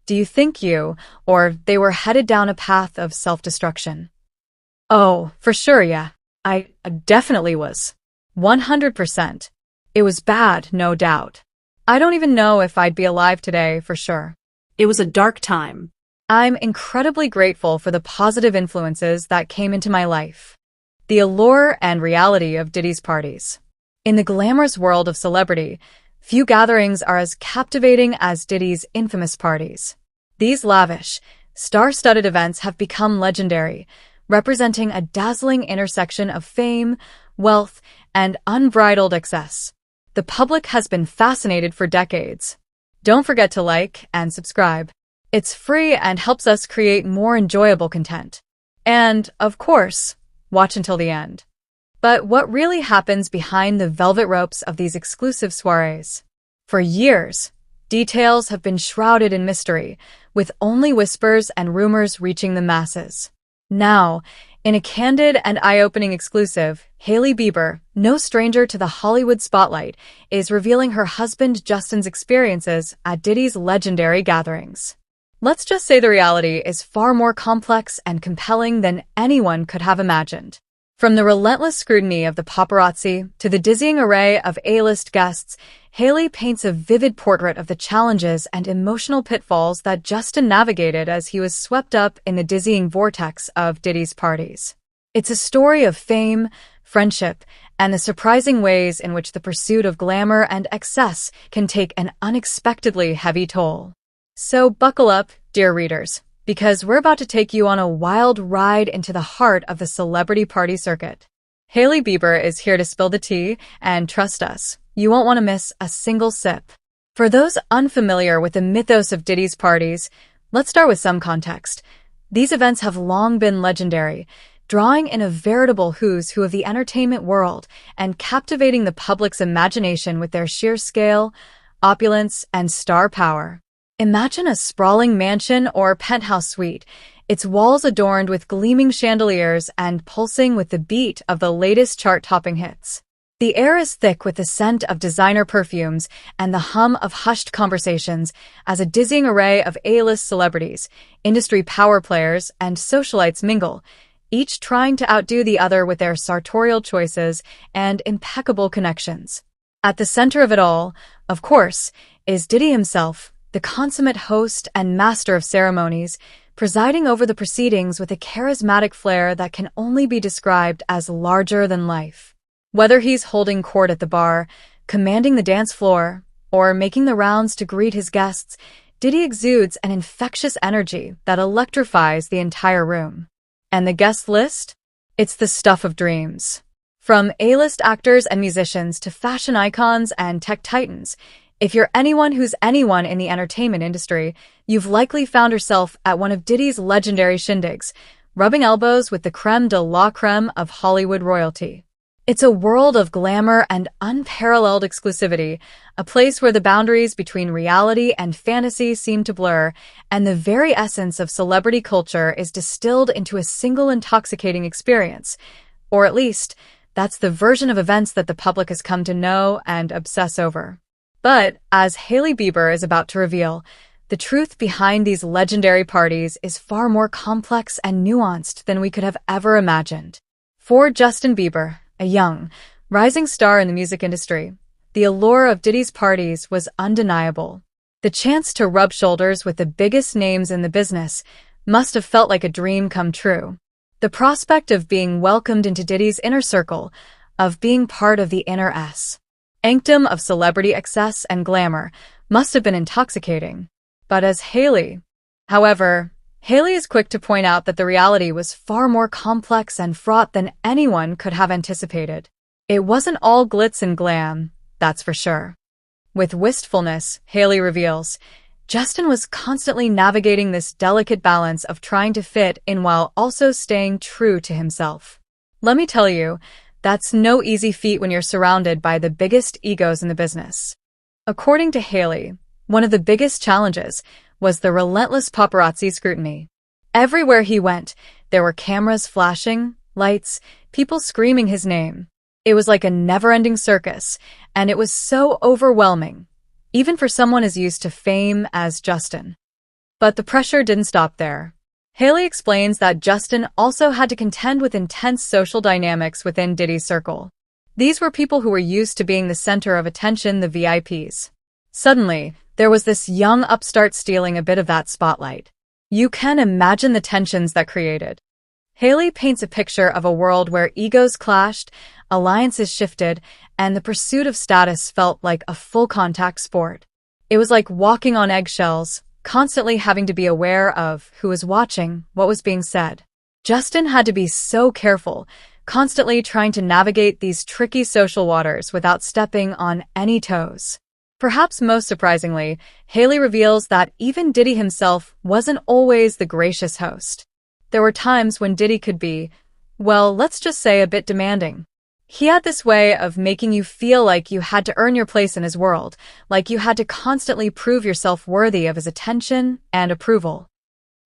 Do you think you, or they were headed down a path of self-destruction? Oh, for sure, yeah. I definitely was. 100%. It was bad, no doubt. I don't even know if I'd be alive today, for sure. It was a dark time. I'm incredibly grateful for the positive influences that came into my life. The allure and reality of Diddy's parties. In the glamorous world of celebrity, few gatherings are as captivating as Diddy's infamous parties. These lavish, star-studded events have become legendary, representing a dazzling intersection of fame, wealth, and unbridled excess. The public has been fascinated for decades. Don't forget to like and subscribe. It's free and helps us create more enjoyable content. And, of course, watch until the end. But what really happens behind the velvet ropes of these exclusive soirees? For years, details have been shrouded in mystery, with only whispers and rumors reaching the masses. Now, in a candid and eye-opening exclusive, Hailey Bieber, no stranger to the Hollywood spotlight, is revealing her husband Justin's experiences at Diddy's legendary gatherings. Let's just say the reality is far more complex and compelling than anyone could have imagined. From the relentless scrutiny of the paparazzi to the dizzying array of A-list guests, Hailey paints a vivid portrait of the challenges and emotional pitfalls that Justin navigated as he was swept up in the dizzying vortex of Diddy's parties. It's a story of fame, friendship, and the surprising ways in which the pursuit of glamour and excess can take an unexpectedly heavy toll. So buckle up, dear readers, because we're about to take you on a wild ride into the heart of the celebrity party circuit. Hailey Bieber is here to spill the tea, and trust us, you won't want to miss a single sip. For those unfamiliar with the mythos of Diddy's parties, let's start with some context. These events have long been legendary, drawing in a veritable who's who of the entertainment world and captivating the public's imagination with their sheer scale, opulence, and star power. Imagine a sprawling mansion or penthouse suite, its walls adorned with gleaming chandeliers and pulsing with the beat of the latest chart-topping hits. The air is thick with the scent of designer perfumes and the hum of hushed conversations as a dizzying array of A-list celebrities, industry power players, and socialites mingle, each trying to outdo the other with their sartorial choices and impeccable connections. At the center of it all, of course, is Diddy himself, the consummate host and master of ceremonies, presiding over the proceedings with a charismatic flair that can only be described as larger than life. Whether he's holding court at the bar, commanding the dance floor, or making the rounds to greet his guests, Diddy exudes an infectious energy that electrifies the entire room. And the guest list? It's the stuff of dreams. From A-list actors and musicians to fashion icons and tech titans, if you're anyone who's anyone in the entertainment industry, you've likely found yourself at one of Diddy's legendary shindigs, rubbing elbows with the creme de la creme of Hollywood royalty. It's a world of glamour and unparalleled exclusivity, a place where the boundaries between reality and fantasy seem to blur, and the very essence of celebrity culture is distilled into a single intoxicating experience. Or at least, that's the version of events that the public has come to know and obsess over. But, as Hailey Bieber is about to reveal, the truth behind these legendary parties is far more complex and nuanced than we could have ever imagined. For Justin Bieber, a young, rising star in the music industry, the allure of Diddy's parties was undeniable. The chance to rub shoulders with the biggest names in the business must have felt like a dream come true. The prospect of being welcomed into Diddy's inner circle, of being part of the inner sanctum of celebrity excess and glamour, must have been intoxicating. But as Hailey is quick to point out that the reality was far more complex and fraught than anyone could have anticipated. It wasn't all glitz and glam, that's for sure. With wistfulness, Hailey reveals, Justin was constantly navigating this delicate balance of trying to fit in while also staying true to himself. Let me tell you, that's no easy feat when you're surrounded by the biggest egos in the business. According to Hailey, one of the biggest challenges was the relentless paparazzi scrutiny. Everywhere he went, there were cameras flashing, lights, people screaming his name. It was like a never-ending circus, and it was so overwhelming, even for someone as used to fame as Justin. But the pressure didn't stop there. Hailey explains that Justin also had to contend with intense social dynamics within Diddy's circle. These were people who were used to being the center of attention, the VIPs. Suddenly, there was this young upstart stealing a bit of that spotlight. You can imagine the tensions that created. Hailey paints a picture of a world where egos clashed, alliances shifted, and the pursuit of status felt like a full-contact sport. It was like walking on eggshells, constantly having to be aware of who was watching, what was being said. Justin had to be so careful, constantly trying to navigate these tricky social waters without stepping on any toes. Perhaps most surprisingly, Hailey reveals that even Diddy himself wasn't always the gracious host. There were times when Diddy could be, well, let's just say a bit demanding. He had this way of making you feel like you had to earn your place in his world, like you had to constantly prove yourself worthy of his attention and approval.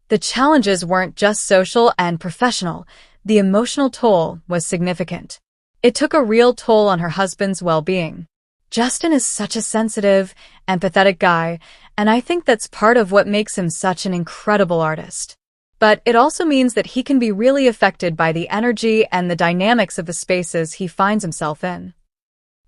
The challenges weren't just social and professional, the emotional toll was significant. It took a real toll on her husband's well-being. Justin is such a sensitive, empathetic guy, and I think that's part of what makes him such an incredible artist. But it also means that he can be really affected by the energy and the dynamics of the spaces he finds himself in.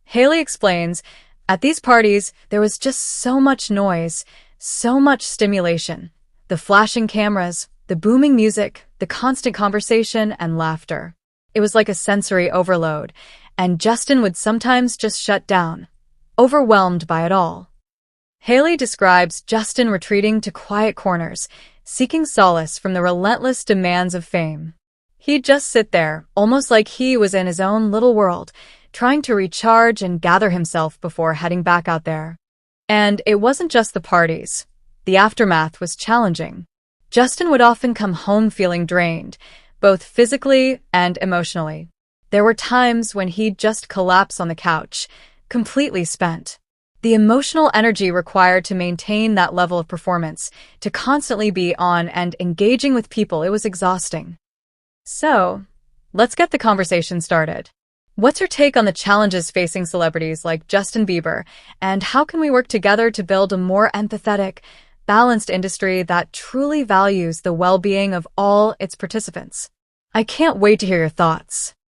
Hailey explains, at these parties, there was just so much noise, so much stimulation. The flashing cameras, the booming music, the constant conversation and laughter. It was like a sensory overload, and Justin would sometimes just shut down, overwhelmed by it all. Hailey describes Justin retreating to quiet corners, seeking solace from the relentless demands of fame. He'd just sit there, almost like he was in his own little world, trying to recharge and gather himself before heading back out there. And it wasn't just the parties. The aftermath was challenging. Justin would often come home feeling drained, both physically and emotionally. There were times when he'd just collapse on the couch, completely spent. The emotional energy required to maintain that level of performance, to constantly be on and engaging with people, it was exhausting. So, let's get the conversation started. What's your take on the challenges facing celebrities like Justin Bieber, and how can we work together to build a more empathetic, balanced industry that truly values the well-being of all its participants? I can't wait to hear your thoughts.